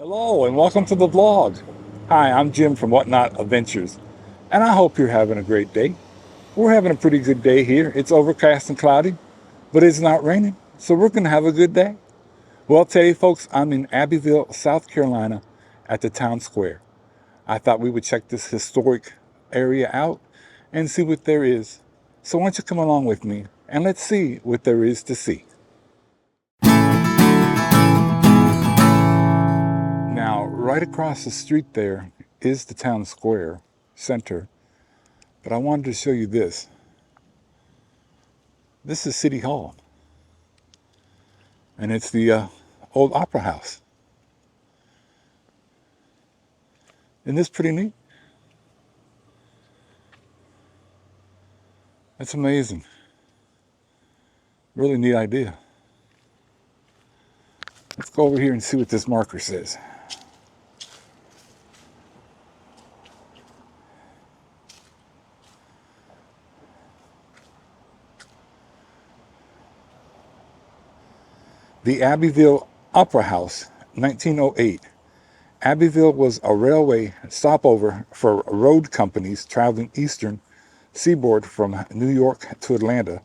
Hello and welcome to the vlog. Hi, I'm Jim from Whatnot Adventures, and I hope you're having a great day. We're having a pretty good day here. It's overcast and cloudy, but it's not raining, so we're going to have a good day. Well, today, folks, I'm in Abbeville, South Carolina at the Town Square. I thought we would check this historic area out and see what there is. So why don't you come along with me and let's see what there is to see. Now, right across the street there is the Town Square Center, but I wanted to show you this. This is City Hall, and it's the old Opera House. Isn't this pretty neat? That's amazing. Really neat idea. Let's go over here and see what this marker says. The Abbeville Opera House, 1908. Abbeville was a railway stopover for road companies traveling eastern seaboard from New York to Atlanta.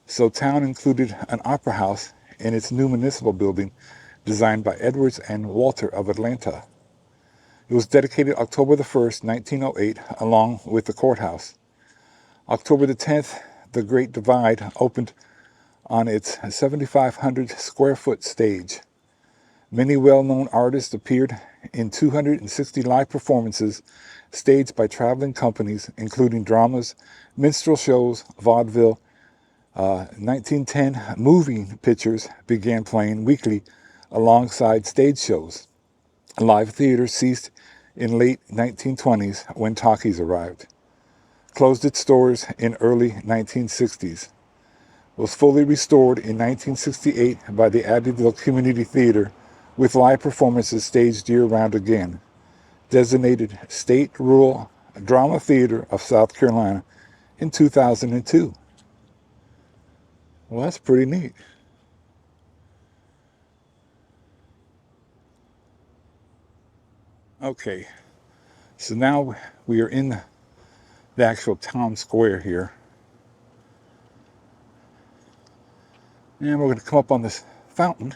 So town included an opera house in its new municipal building designed by Edwards and Walter of Atlanta. It was dedicated October the 1st, 1908, along with the courthouse. October the 10th, the Great Divide opened on its 7,500 square foot stage. Many well-known artists appeared in 260 live performances staged by traveling companies, including dramas, minstrel shows, vaudeville. 1910 moving pictures began playing weekly alongside stage shows. Live theater ceased in late 1920s when talkies arrived. Closed its doors in early 1960s. Was fully restored in 1968 by the Abbeville Community Theater with live performances staged year-round again. Designated State Rural Drama Theater of South Carolina in 2002. Well, that's pretty neat. Okay, so now we are in the actual town square here. And we're going to come up on this fountain.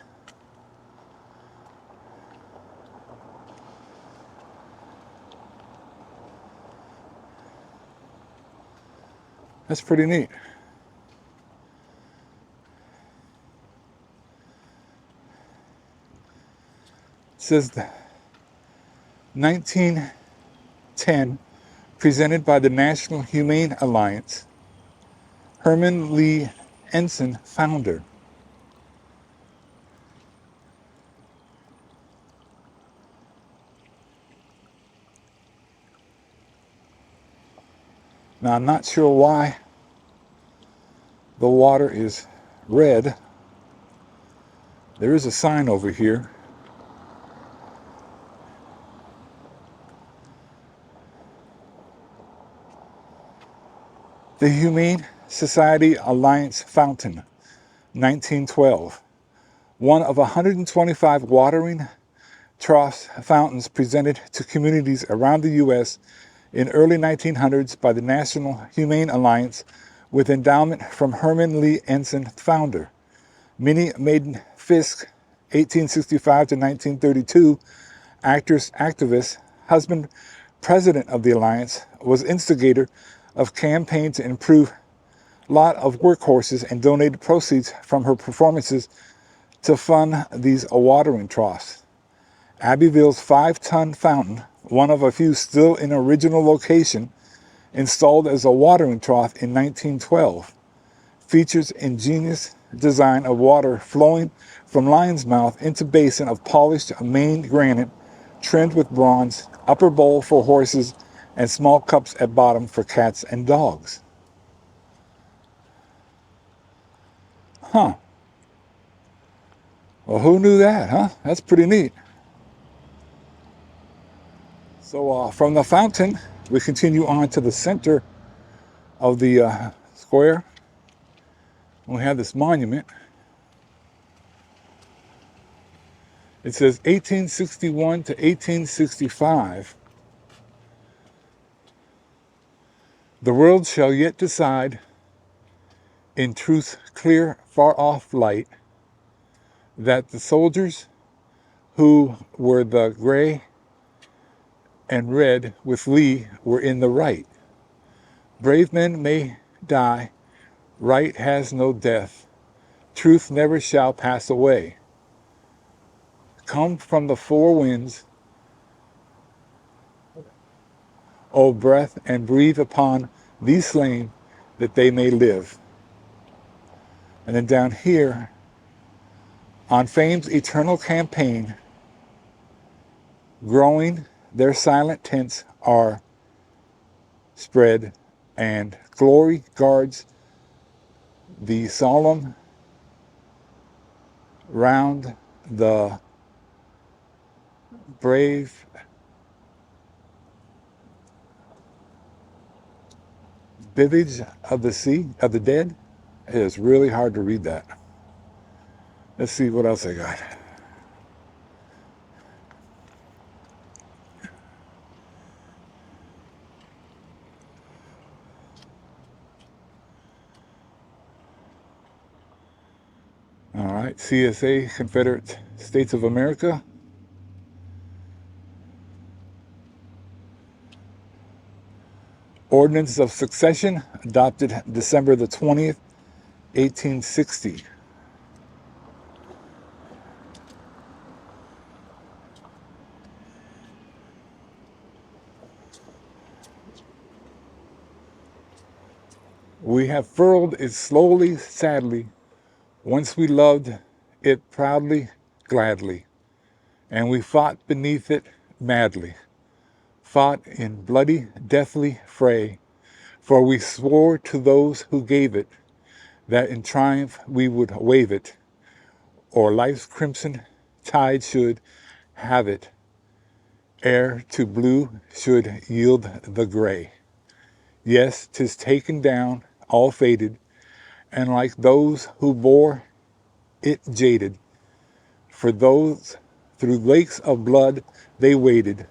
That's pretty neat. It says 1910, presented by the National Humane Alliance, Herman Lee Ensign, founder. Now, I'm not sure why the water is red. There is a sign over here. The Humane Society Alliance Fountain, 1912. One of 125 watering trough fountains presented to communities around the U.S. in early 1900s by the National Humane Alliance with endowment from Herman Lee Ensign, founder. Minnie Maiden Fisk, 1865 to 1932, actress, activist, husband, president of the Alliance, was instigator of campaign to improve lot of workhorses and donated proceeds from her performances to fund these watering troughs. Abbeville's 5-ton fountain, one of a few still in original location, installed as a watering trough in 1912, features ingenious design of water flowing from lion's mouth into basin of polished maned granite trimmed with bronze, upper bowl for horses, and small cups at bottom for cats and dogs. Huh. Well, who knew that, huh? That's pretty neat. So from the fountain, we continue on to the center of the square. We have this monument. It says 1861 to 1865. The world shall yet decide, in truth's clear, far-off light, that the soldiers who were the gray and red with Lee were in the right. Brave men may die, right has no death, truth never shall pass away. Come from the four winds, O breath, and breathe upon these slain that they may live. And then down here, on fame's eternal campaign, growing their silent tents are spread, and glory guards the solemn round the brave village of the sea, of the dead. It is really hard to read that. Let's see what else I got. All right, CSA, Confederate States of America. Ordinance of Secession, adopted December the 20th, 1860. We have furled it slowly, sadly. Once we loved it proudly, gladly, and we fought beneath it madly, fought in bloody, deathly fray, for we swore to those who gave it that in triumph we would wave it, or life's crimson tide should have it, ere to blue should yield the gray. Yes, 'tis taken down, all faded, and like those who bore it jaded, for those through lakes of blood they waded,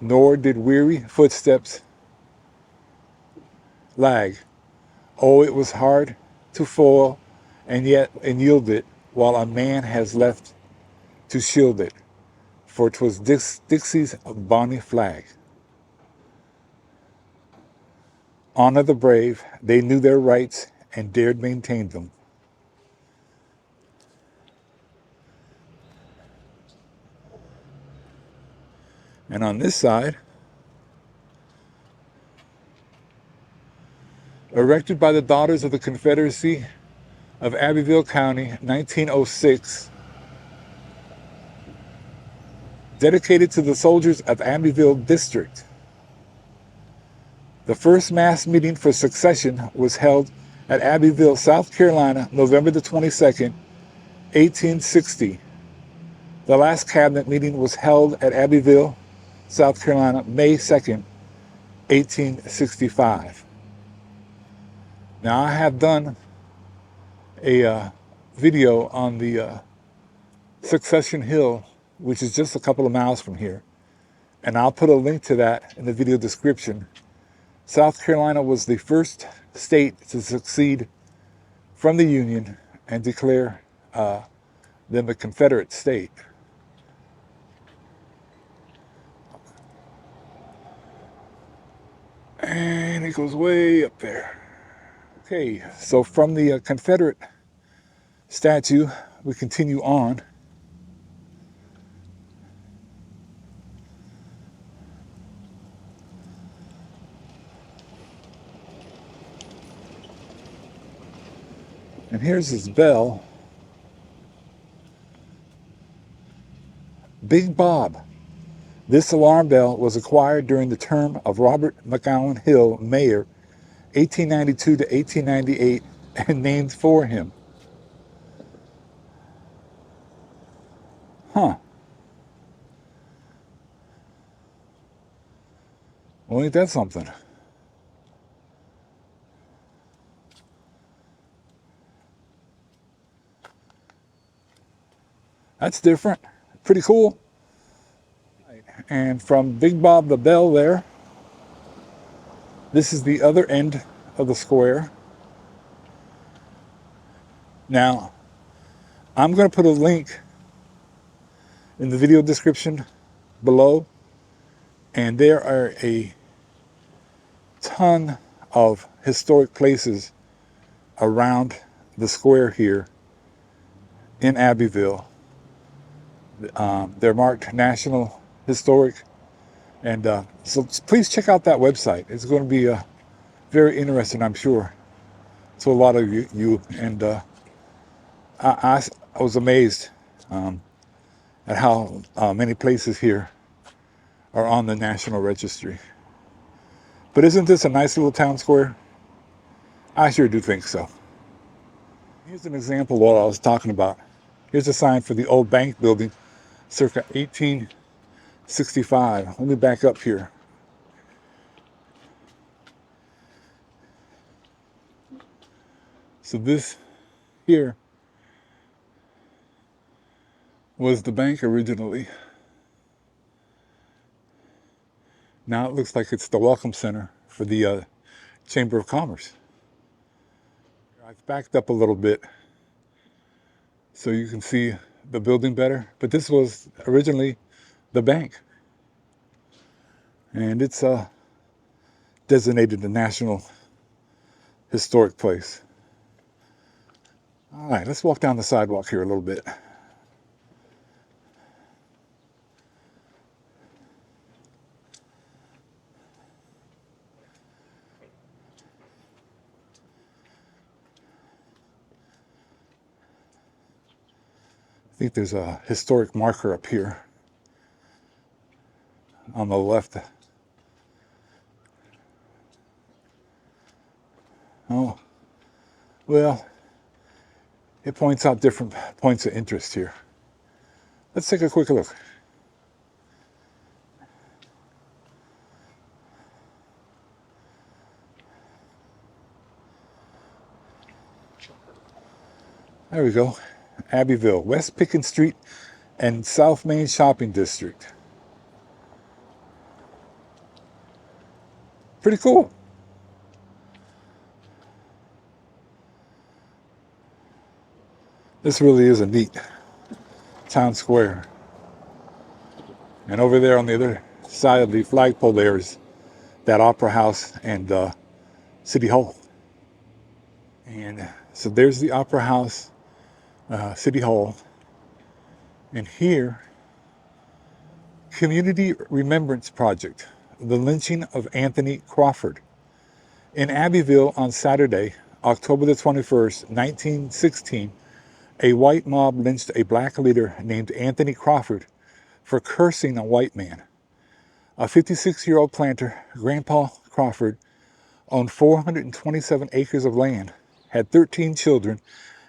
nor did weary footsteps lag. Oh, it was hard to foil and yield it, while a man has left to shield it, for 'twas Dixie's bonny flag. Honor the brave, they knew their rights and dared maintain them. And on this side, erected by the Daughters of the Confederacy of Abbeville County, 1906, dedicated to the soldiers of Abbeville District. The first mass meeting for Secession was held at Abbeville, South Carolina, November the 22nd, 1860. The last cabinet meeting was held at Abbeville, South Carolina, May 2nd, 1865. Now, I have done a video on the Secession Hill, which is just a couple of miles from here, and I'll put a link to that in the video description. South Carolina was the first state to secede from the Union and declare them a Confederate state. And it goes way up there. Okay, so from the Confederate statue, we continue on. And here's his bell. Big Bob. This alarm bell was acquired during the term of Robert McGowan Hill, mayor, 1892 to 1898, and named for him. Huh. Well, ain't that something? That's different. Pretty cool. And from Big Bob the Bell there, this is the other end of the square. Now, I'm going to put a link in the video description below, and there are a ton of historic places around the square here in Abbeville. They're marked National Historic, and so please check out that website. It's going to be very interesting, I'm sure, to a lot of you. And I was amazed at how many places here are on the National Registry. But isn't this a nice little town square? I sure do think so. Here's an example of what I was talking about. Here's a sign for the old bank building, circa 1865. Let me back up here. So this here was the bank originally. Now it looks like it's the Welcome Center for the Chamber of Commerce. I've backed up a little bit so you can see the building better, but this was originally the bank, and it's designated a National Historic Place. All right, let's walk down the sidewalk here a little bit. I think there's a historic marker up here on the left. Oh, well, it points out different points of interest here. Let's take a quick look. There we go. Abbeville, West Pickens Street and South Main Shopping District. Pretty cool. This really is a neat town square. And over there on the other side of the flagpole there is that Opera House and City Hall. And so there's the Opera House, City Hall. And here, Community Remembrance Project, the lynching of Anthony Crawford. In Abbeville on Saturday, October the 21st, 1916, a white mob lynched a black leader named Anthony Crawford for cursing a white man. A 56-year-old planter, Grandpa Crawford, owned 427 acres of land, had 13 children,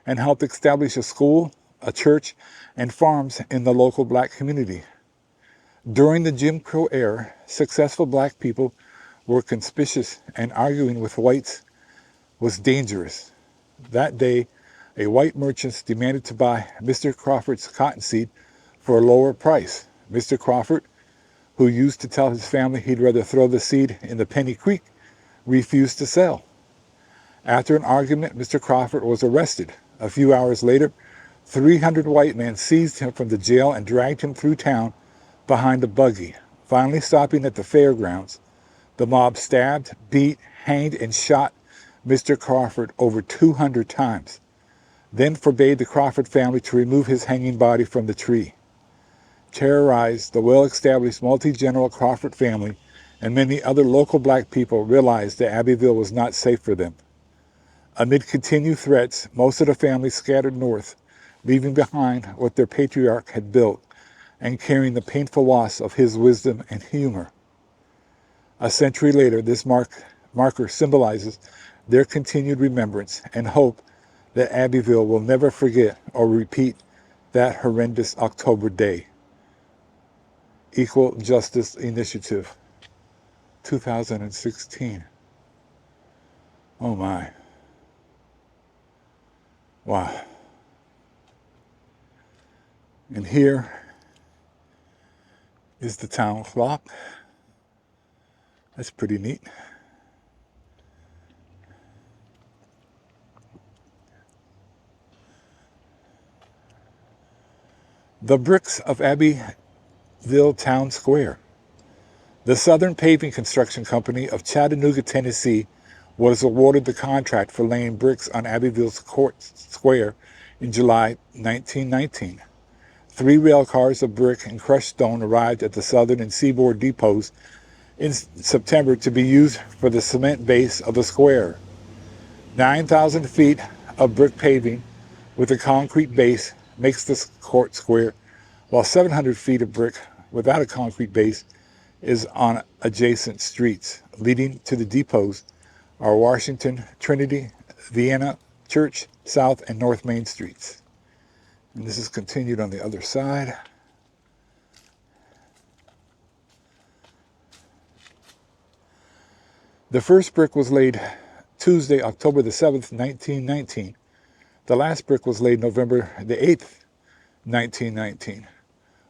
and helped establish a school, a church, and farms in the local black community. During the Jim Crow era, successful black people were conspicuous, and arguing with whites was dangerous. That day, a white merchant demanded to buy Mr. Crawford's cottonseed for a lower price. Mr. Crawford, who used to tell his family he'd rather throw the seed in the Penny Creek, refused to sell. After an argument, Mr. Crawford was arrested. A few hours later, 300 white men seized him from the jail and dragged him through town behind a buggy. Finally stopping at the fairgrounds, the mob stabbed, beat, hanged, and shot Mr. Crawford over 200 times, then forbade the Crawford family to remove his hanging body from the tree. Terrorized, the well-established multi-general Crawford family and many other local black people realized that Abbeville was not safe for them. Amid continued threats, most of the family scattered north, leaving behind what their patriarch had built and carrying the painful loss of his wisdom and humor. A century later, this marker symbolizes their continued remembrance and hope that Abbeville will never forget or repeat that horrendous October day. Equal Justice Initiative, 2016. Oh my. Wow. And here is the town clock. That's pretty neat. The bricks of Abbeville Town Square. The Southern Paving Construction Company of Chattanooga, Tennessee, was awarded the contract for laying bricks on Abbeville's Court Square in July 1919. 3 rail cars of brick and crushed stone arrived at the Southern and Seaboard depots in September to be used for the cement base of the square. 9,000 feet of brick paving with a concrete base makes the court square, while 700 feet of brick without a concrete base is on adjacent streets. Leading to the depots are Washington, Trinity, Vienna, Church, South, and North Main Streets. And this is continued on the other side. The first brick was laid Tuesday, October the 7th, 1919. The last brick was laid November the 8th, 1919.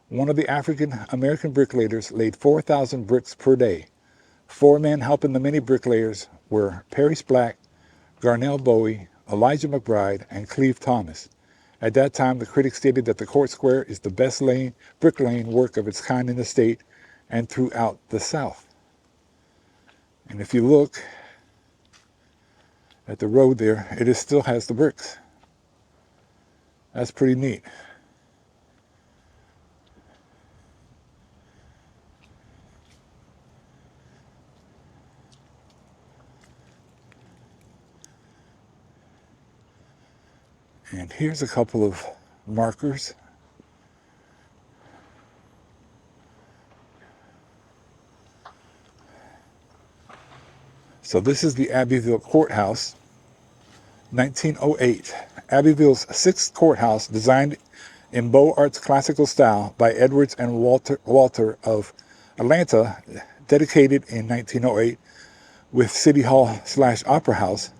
One of the African-American bricklayers laid 4,000 bricks per day. 4 men helping the many bricklayers were Paris Black, Garnell Bowie, Elijah McBride, and Cleve Thomas. At that time, the critics stated that the court square is the best bricklaying work of its kind in the state and throughout the South. And if you look at the road there, it still has the bricks. That's pretty neat. And here's a couple of markers. So this is the Abbeville Courthouse, 1908. Abbeville's 6th courthouse, designed in Beaux Arts classical style by Edwards and Walter of Atlanta, dedicated in 1908 with City Hall/Opera House.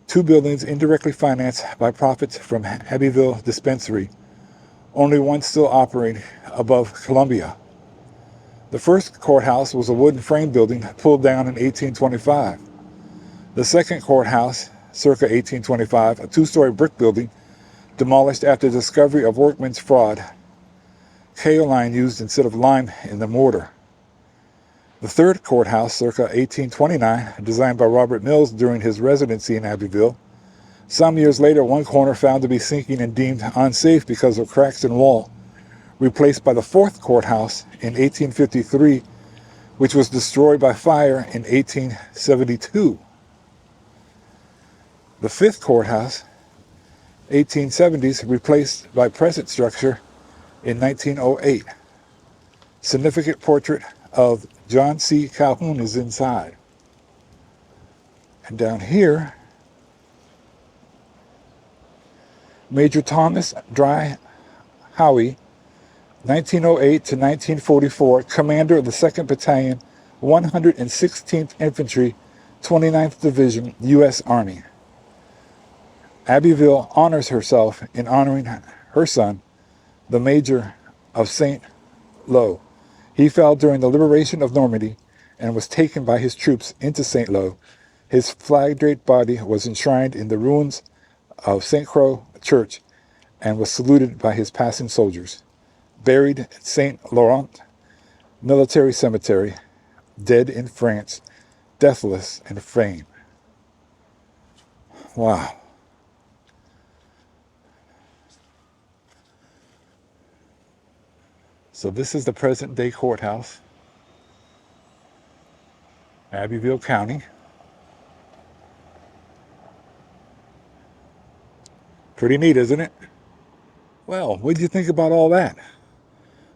2 buildings indirectly financed by profits from Abbeville Dispensary. Only one still operating above Columbia. The first courthouse was a wooden frame building pulled down in 1825. The second courthouse, circa 1825, a 2-story brick building, demolished after the discovery of workmen's fraud. Kaolin used instead of lime in the mortar. The third courthouse, circa 1829, designed by Robert Mills during his residency in Abbeville. Some years later, one corner found to be sinking and deemed unsafe because of cracks in wall, replaced by the fourth courthouse in 1853, which was destroyed by fire in 1872. The fifth courthouse, 1870s, replaced by present structure in 1908. Significant portrait of John C. Calhoun is inside. And down here, Major Thomas Dry Howie, 1908 to 1944, commander of the 2nd Battalion, 116th Infantry, 29th Division, U.S. Army. Abbeville honors herself in honoring her son, the Major of St. Lo. He fell during the liberation of Normandy and was taken by his troops into St. Lo. His flag-draped body was enshrined in the ruins of St. Croix Church and was saluted by his passing soldiers. Buried in St. Laurent Military Cemetery, dead in France, deathless in fame. Wow. So this is the present-day courthouse, Abbeville County. Pretty neat, isn't it? Well, what did you think about all that?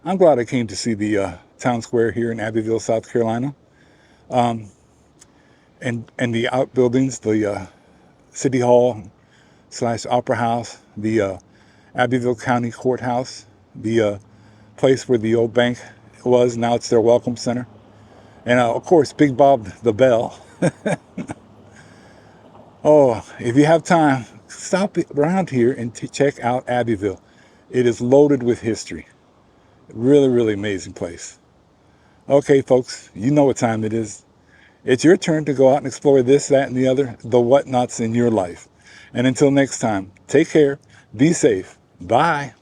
I'm glad I came to see the town square here in Abbeville, South Carolina. And the outbuildings, the City Hall/Opera House, the Abbeville County Courthouse, the place where the old bank was. Now it's their welcome center. And of course, Big Bob the Bell. Oh, if you have time, stop around here and check out Abbeville. It is loaded with history. Really, really amazing place. Okay, folks, you know what time it is. It's your turn to go out and explore this, that, and the other, the whatnots in your life. And until next time, take care, be safe, bye.